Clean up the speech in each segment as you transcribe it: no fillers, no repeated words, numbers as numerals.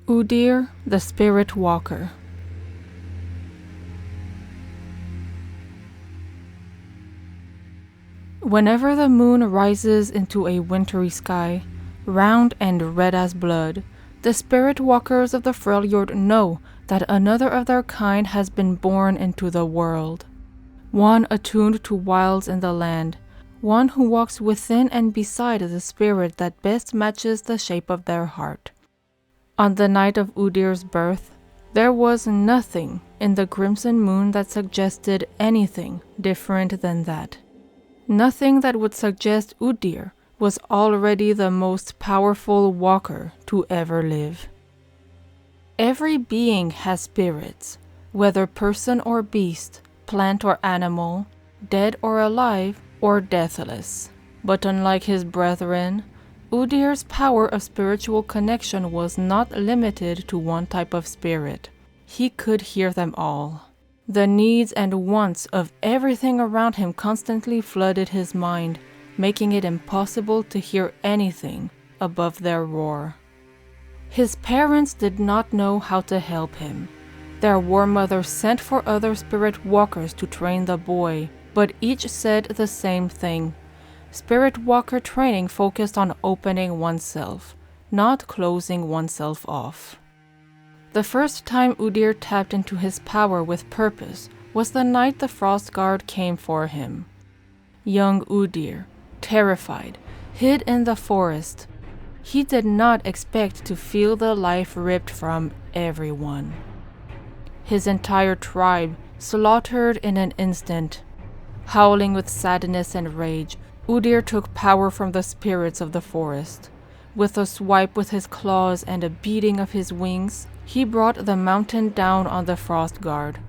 Udyr, the Spirit Walker. Whenever the moon rises into a wintry sky, round and red as blood, the Spirit Walkers of the Freljord know that another of their kind has been born into the world. One attuned to wilds in the land, one who walks within and beside the spirit that best matches the shape of their heart. On the night of Udyr's birth, there was nothing in the crimson moon that suggested anything different than that. Nothing that would suggest Udyr was already the most powerful walker to ever live. Every being has spirits, whether person or beast, plant or animal, dead or alive, or deathless. But unlike his brethren, Udyr's power of spiritual connection was not limited to one type of spirit. He could hear them all. The needs and wants of everything around him constantly flooded his mind, making it impossible to hear anything above their roar. His parents did not know how to help him. Their war mother sent for other spirit walkers to train the boy, but each said the same thing. Spirit walker training focused on opening oneself, not closing oneself off. The first time Udyr tapped into his power with purpose was the night the Frost Guard came for him. Young Udyr, terrified, hid in the forest. He did not expect to feel the life ripped from everyone. His entire tribe slaughtered in an instant. Howling with sadness and rage, Udyr took power from the spirits of the forest. With a swipe with his claws and a beating of his wings, he brought the mountain down on the Frost Guard.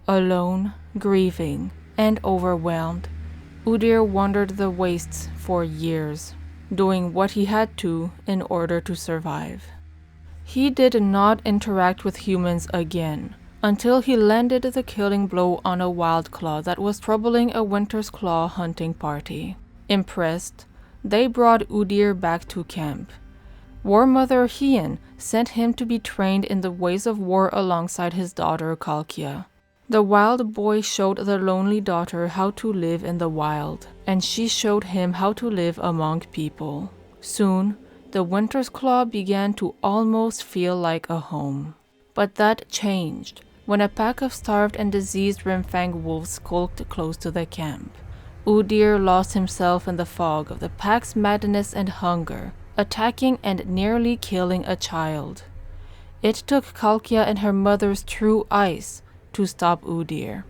Alone, grieving, and overwhelmed, Udyr wandered the wastes for years, doing what he had to in order to survive. He did not interact with humans again, until he landed the killing blow on a wild claw that was troubling a Winter's Claw hunting party. Impressed, they brought Udyr back to camp. War Mother Hien sent him to be trained in the ways of war alongside his daughter Kalkia. The wild boy showed the lonely daughter how to live in the wild, and she showed him how to live among people. Soon, the Winter's Claw began to almost feel like a home. But that changed when a pack of starved and diseased Rimfang wolves skulked close to the camp. Udyr lost himself in the fog of the pack's madness and hunger, attacking and nearly killing a child. It took Kalkia and her mother's true ice to stop Udyr.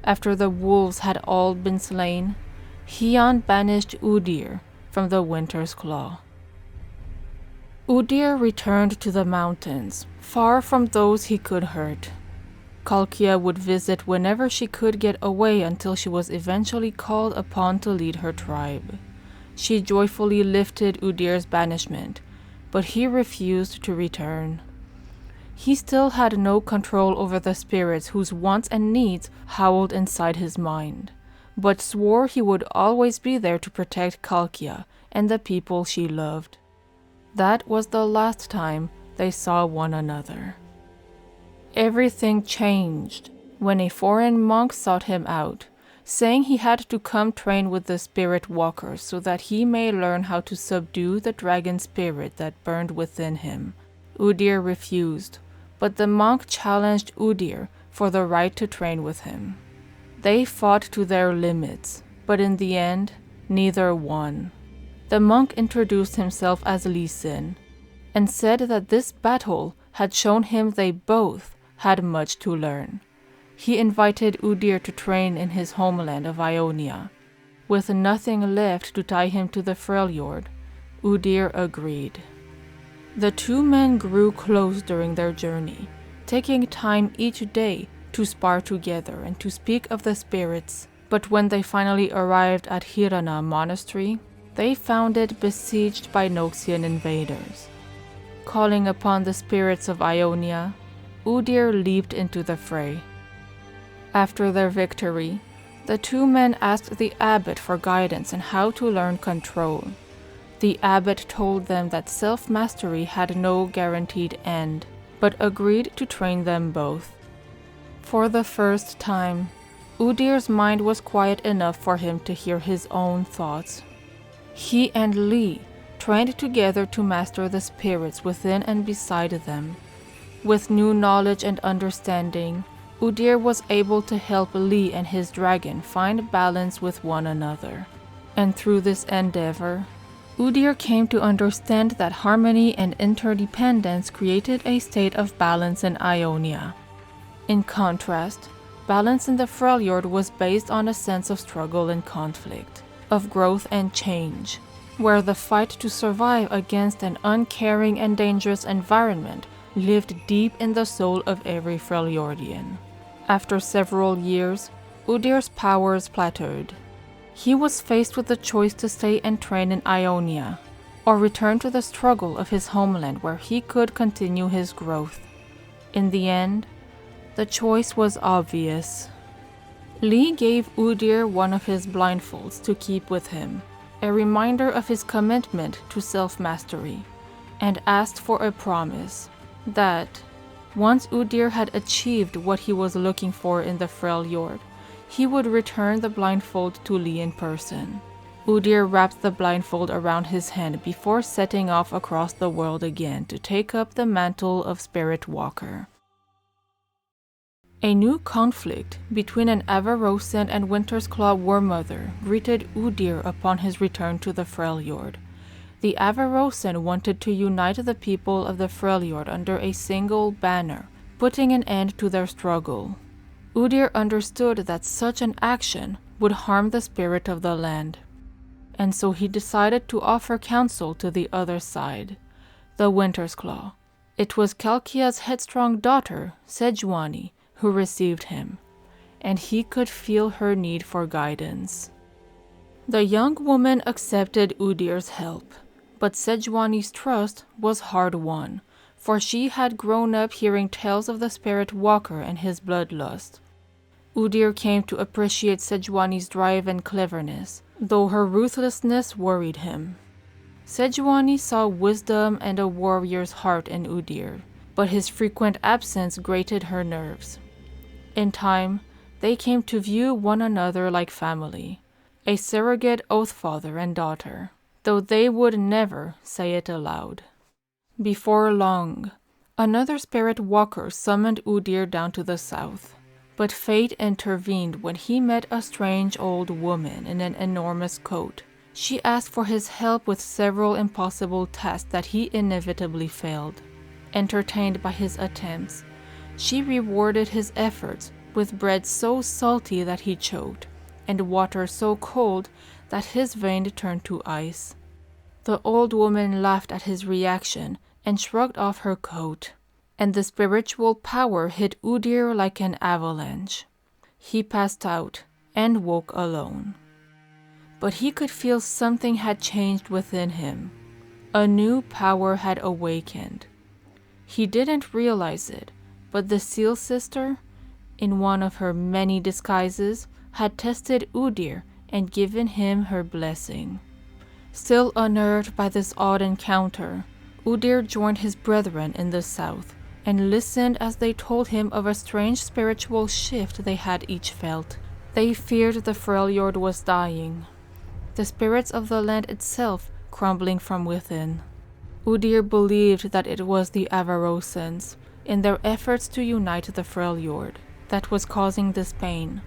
After the wolves had all been slain, Hien banished Udyr from the Winter's Claw. Udyr returned to the mountains, far from those he could hurt. Kalkia would visit whenever she could get away until she was eventually called upon to lead her tribe. She joyfully lifted Udyr's banishment, but he refused to return. He still had no control over the spirits whose wants and needs howled inside his mind, but swore he would always be there to protect Kalkia and the people she loved. That was the last time they saw one another. Everything changed when a foreign monk sought him out, saying he had to come train with the spirit walkers so that he may learn how to subdue the dragon spirit that burned within him. Udyr refused, but the monk challenged Udyr for the right to train with him. They fought to their limits, but in the end, neither won. The monk introduced himself as Lee Sin, and said that this battle had shown him they both had much to learn. He invited Udyr to train in his homeland of Ionia. With nothing left to tie him to the Freljord, Udyr agreed. The two men grew close during their journey, taking time each day to spar together and to speak of the spirits. But when they finally arrived at Hirana Monastery, they found it besieged by Noxian invaders. Calling upon the spirits of Ionia, Udyr leaped into the fray. After their victory, the two men asked the abbot for guidance on how to learn control. The abbot told them that self-mastery had no guaranteed end, but agreed to train them both. For the first time, Udyr's mind was quiet enough for him to hear his own thoughts. He and Lee trained together to master the spirits within and beside them. With new knowledge and understanding, Udyr was able to help Lee and his dragon find balance with one another. And through this endeavor, Udyr came to understand that harmony and interdependence created a state of balance in Ionia. In contrast, balance in the Freljord was based on a sense of struggle and conflict, of growth and change, where the fight to survive against an uncaring and dangerous environment lived deep in the soul of every Freljordian. After several years, Udyr's powers plateaued. He was faced with the choice to stay and train in Ionia, or return to the struggle of his homeland where he could continue his growth. In the end, the choice was obvious. Lee gave Udyr one of his blindfolds to keep with him, a reminder of his commitment to self-mastery, and asked for a promise that, once Udyr had achieved what he was looking for in the Freljord, he would return the blindfold to Lee in person. Udyr wrapped the blindfold around his hand before setting off across the world again to take up the mantle of Spirit Walker. A new conflict between an Avarosan and Winter's Claw Warmother greeted Udyr upon his return to the Freljord. The Avarosan wanted to unite the people of the Freljord under a single banner, putting an end to their struggle. Udyr understood that such an action would harm the spirit of the land, and so he decided to offer counsel to the other side, the Winter's Claw. It was Kalkia's headstrong daughter, Sejuani, who received him, and he could feel her need for guidance. The young woman accepted Udyr's help, but Sejuani's trust was hard-won, for she had grown up hearing tales of the Spirit Walker and his bloodlust. Udyr came to appreciate Sejuani's drive and cleverness, though her ruthlessness worried him. Sejuani saw wisdom and a warrior's heart in Udyr, but his frequent absence grated her nerves. In time, they came to view one another like family, a surrogate oath-father and daughter, though they would never say it aloud. Before long, another Spirit Walker summoned Udyr down to the south, but fate intervened when he met a strange old woman in an enormous coat. She asked for his help with several impossible tasks that he inevitably failed. Entertained by his attempts, she rewarded his efforts with bread so salty that he choked, and water so cold that his vein turned to ice. The old woman laughed at his reaction and shrugged off her coat, and the spiritual power hit Udyr like an avalanche. He passed out and woke alone. But he could feel something had changed within him. A new power had awakened. He didn't realize it, but the Seal Sister, in one of her many disguises, had tested Udyr and given him her blessing. Still unnerved by this odd encounter, Udyr joined his brethren in the south and listened as they told him of a strange spiritual shift they had each felt. They feared the Freljord was dying, the spirits of the land itself crumbling from within. Udyr believed that it was the Avarosans, in their efforts to unite the Freljord, that was causing this pain.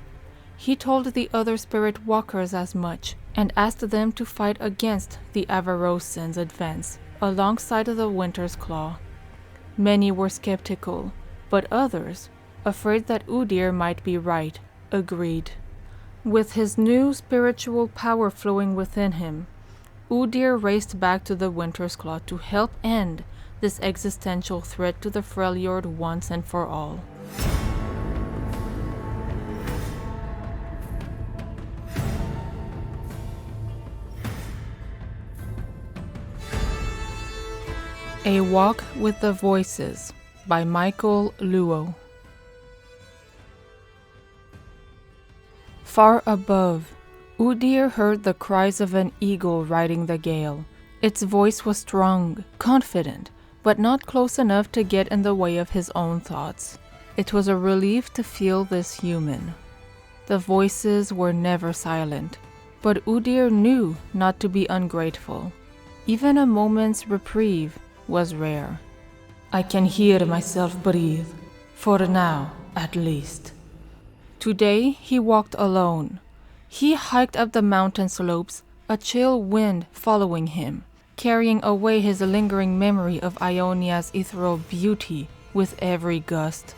He told the other Spirit Walkers as much, and asked them to fight against the Avarosans' advance, alongside the Winter's Claw. Many were skeptical, but others, afraid that Udyr might be right, agreed. With his new spiritual power flowing within him, Udyr raced back to the Winter's Claw to help end this existential threat to the Freljord once and for all. A Walk with the Voices by Michael Luo. Far above, Udyr heard the cries of an eagle riding the gale, Its voice was strong, confident, but not close enough to get in the way of his own thoughts. It was a relief to feel this human. The voices were never silent, but Udyr knew not to be ungrateful. Even a moment's reprieve was rare. I can hear myself breathe, for now at least. Today he walked alone. He hiked up the mountain slopes, a chill wind following him, carrying away his lingering memory of Ionia's ethereal beauty with every gust.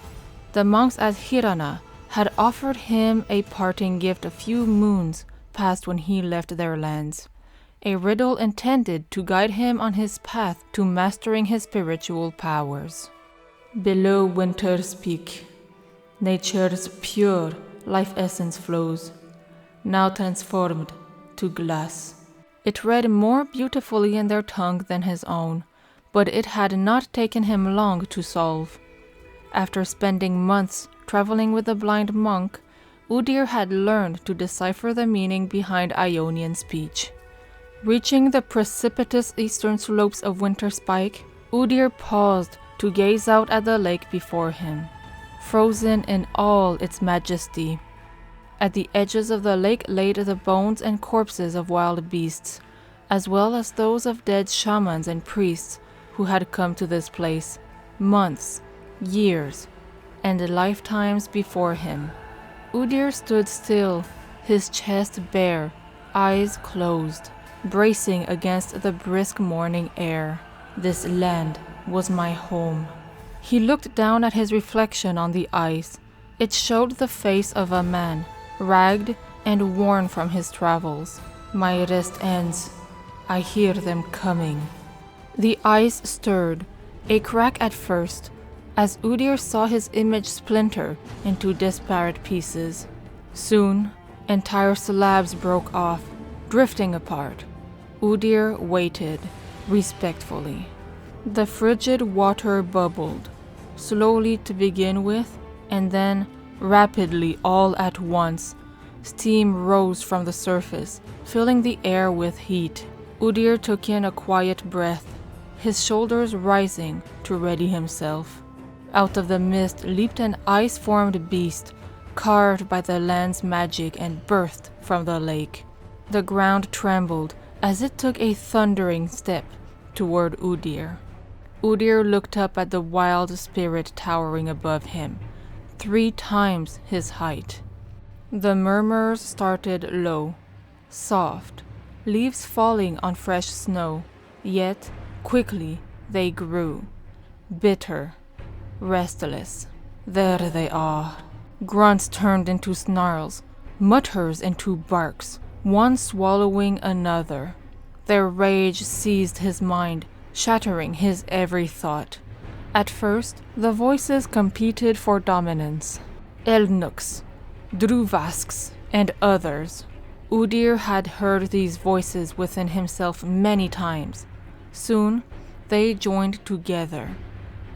The monks at Hirana had offered him a parting gift a few moons past when he left their lands, a riddle intended to guide him on his path to mastering his spiritual powers. Below winter's peak, nature's pure life essence flows, now transformed to glass. It read more beautifully in their tongue than his own, but it had not taken him long to solve. After spending months traveling with the blind monk, Udyr had learned to decipher the meaning behind Ionian speech. Reaching the precipitous eastern slopes of Winterspike, Udyr paused to gaze out at the lake before him, frozen in all its majesty. At the edges of the lake lay the bones and corpses of wild beasts, as well as those of dead shamans and priests who had come to this place months, years, and lifetimes before him. Udyr stood still, his chest bare, eyes closed, bracing against the brisk morning air. This land was my home. He looked down at his reflection on the ice. It showed the face of a man, ragged and worn from his travels. My rest ends. I hear them coming. The ice stirred, a crack at first, as Udyr saw his image splinter into disparate pieces. Soon, entire slabs broke off, drifting apart. Udyr waited, respectfully. The frigid water bubbled, slowly to begin with, and then rapidly all at once. Steam rose from the surface, filling the air with heat. Udyr took in a quiet breath, his shoulders rising to ready himself. Out of the mist leaped an ice-formed beast, carved by the land's magic and birthed from the lake. The ground trembled as it took a thundering step toward Udyr. Udyr looked up at the wild spirit towering above him, 3 times his height. The murmurs started low, soft, leaves falling on fresh snow, yet quickly they grew, bitter, restless. There they are. Grunts turned into snarls, mutters into barks, one swallowing another. Their rage seized his mind, shattering his every thought. At first, the voices competed for dominance. Elnuks, Druvasks, and others. Udyr had heard these voices within himself many times. Soon, they joined together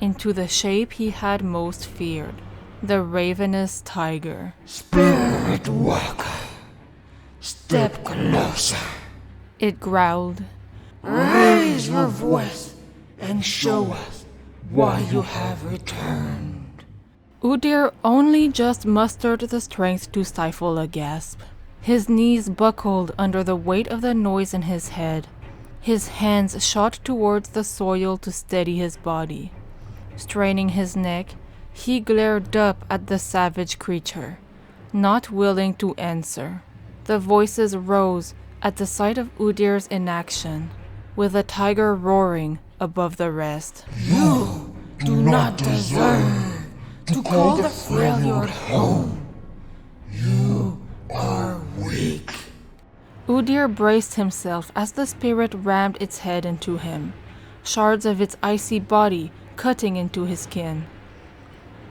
into the shape he had most feared, the ravenous tiger. Spirit Walker, step closer. It growled. Raise your voice and show us why you have returned. Udyr only just mustered the strength to stifle a gasp. His knees buckled under the weight of the noise in his head. His hands shot towards the soil to steady his body. Straining his neck, he glared up at the savage creature, not willing to answer. The voices rose at the sight of Udyr's inaction, with the tiger roaring above the rest. You do not deserve to call the Freljord home. You are weak. Udyr braced himself as the spirit rammed its head into him, shards of its icy body cutting into his skin.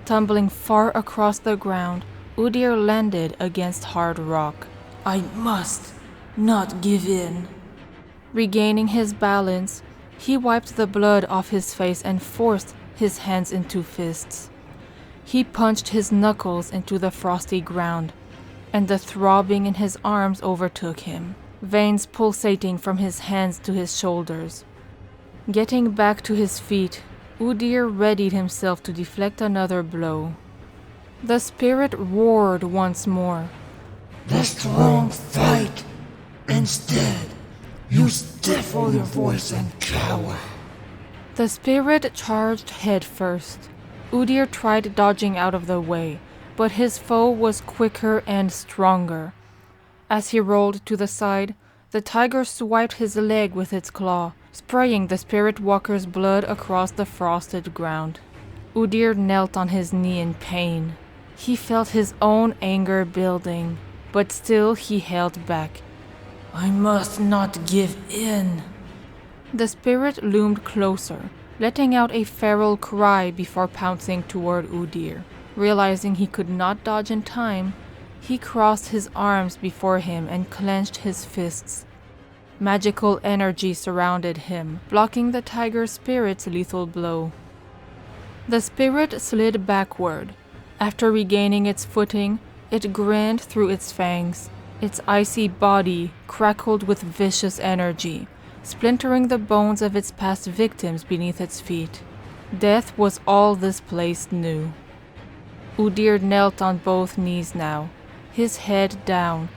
Tumbling far across the ground, Udyr landed against hard rock. I must not give in. Regaining his balance, he wiped the blood off his face and forced his hands into fists. He punched his knuckles into the frosty ground, and the throbbing in his arms overtook him. veins pulsating from his hands to his shoulders. Getting back to his feet, Udyr readied himself to deflect another blow. The spirit roared once more. The strong fight. Instead, you stifle your voice and cower. The spirit charged head first. Udyr tried dodging out of the way, but his foe was quicker and stronger. As he rolled to the side, the tiger swiped his leg with its claw, spraying the spirit walker's blood across the frosted ground. Udyr knelt on his knee in pain. He felt his own anger building, but still he held back. I must not give in. The spirit loomed closer, letting out a feral cry before pouncing toward Udyr. Realizing he could not dodge in time, he crossed his arms before him and clenched his fists. Magical energy surrounded him, blocking the tiger spirit's lethal blow. The spirit slid backward. After regaining its footing, it grinned through its fangs. Its icy body crackled with vicious energy, splintering the bones of its past victims beneath its feet. Death was all this place knew. Udyr knelt on both knees now, his head down,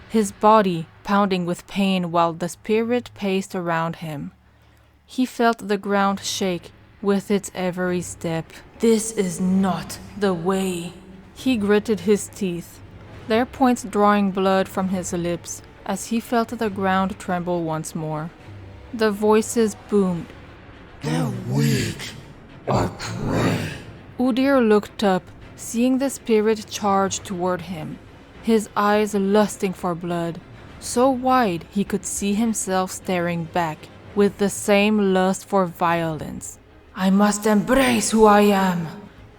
his body pounding with pain while the spirit paced around him. He felt the ground shake with its every step. This is not the way. He gritted his teeth, their points drawing blood from his lips as he felt the ground tremble once more. The voices boomed. The weak are prey. Udyr looked up, seeing the spirit charge toward him, his eyes lusting for blood, so wide he could see himself staring back with the same lust for violence. I must embrace who I am.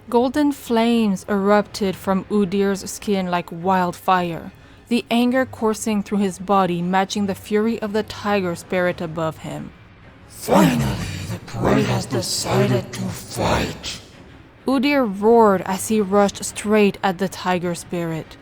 Golden flames erupted from Udyr's skin like wildfire, the anger coursing through his body matching the fury of the tiger spirit above him. Finally, the prey has decided to fight. Udyr roared as he rushed straight at the tiger spirit.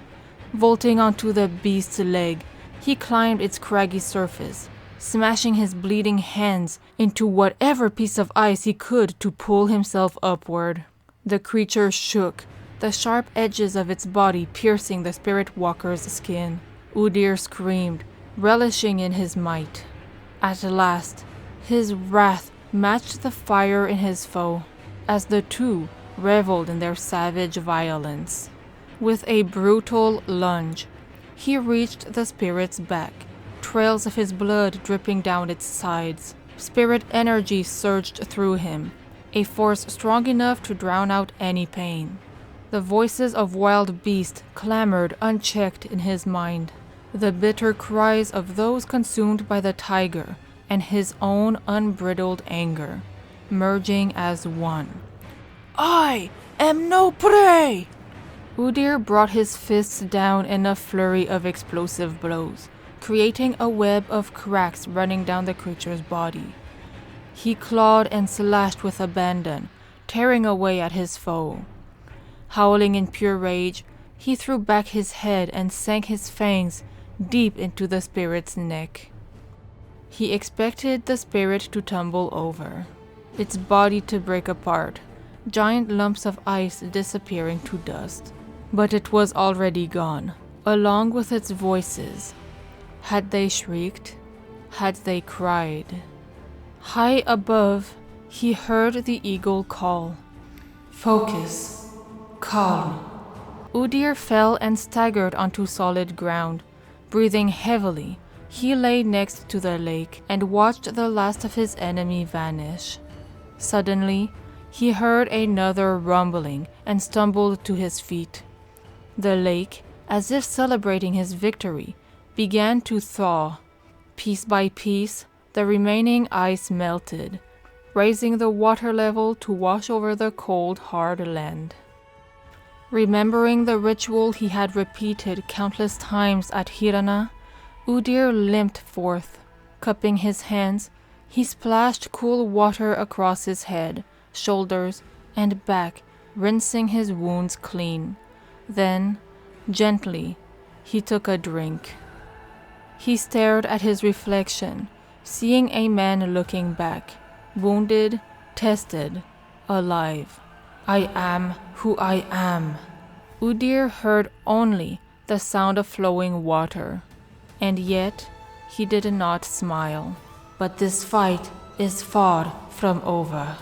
Vaulting onto the beast's leg, he climbed its craggy surface, smashing his bleeding hands into whatever piece of ice he could to pull himself upward. The creature shook, the sharp edges of its body piercing the spirit walker's skin. Udyr screamed, relishing in his might. At last, his wrath matched the fire in his foe, as the two reveled in their savage violence. With a brutal lunge, he reached the spirit's back, trails of his blood dripping down its sides. Spirit energy surged through him, a force strong enough to drown out any pain. The voices of wild beasts clamored unchecked in his mind, the bitter cries of those consumed by the tiger and his own unbridled anger, merging as one. I am no prey! Udyr brought his fists down in a flurry of explosive blows, creating a web of cracks running down the creature's body. He clawed and slashed with abandon, tearing away at his foe. Howling in pure rage, he threw back his head and sank his fangs deep into the spirit's neck. He expected the spirit to tumble over, its body to break apart, giant lumps of ice disappearing to dust. But it was already gone, along with its voices. Had they shrieked? Had they cried? High above, he heard the eagle call. Focus. Calm. Udyr fell and staggered onto solid ground. Breathing heavily, he lay next to the lake and watched the last of his enemy vanish. Suddenly, he heard another rumbling and stumbled to his feet. The lake, as if celebrating his victory, began to thaw. Piece by piece, the remaining ice melted, raising the water level to wash over the cold, hard land. Remembering the ritual he had repeated countless times at Hirana, Udyr limped forth. Cupping his hands, he splashed cool water across his head, shoulders, and back, rinsing his wounds clean. Then, gently, he took a drink. He stared at his reflection, seeing a man looking back, wounded, tested, alive. I am who I am. Udyr heard only the sound of flowing water, and yet he did not smile. But this fight is far from over.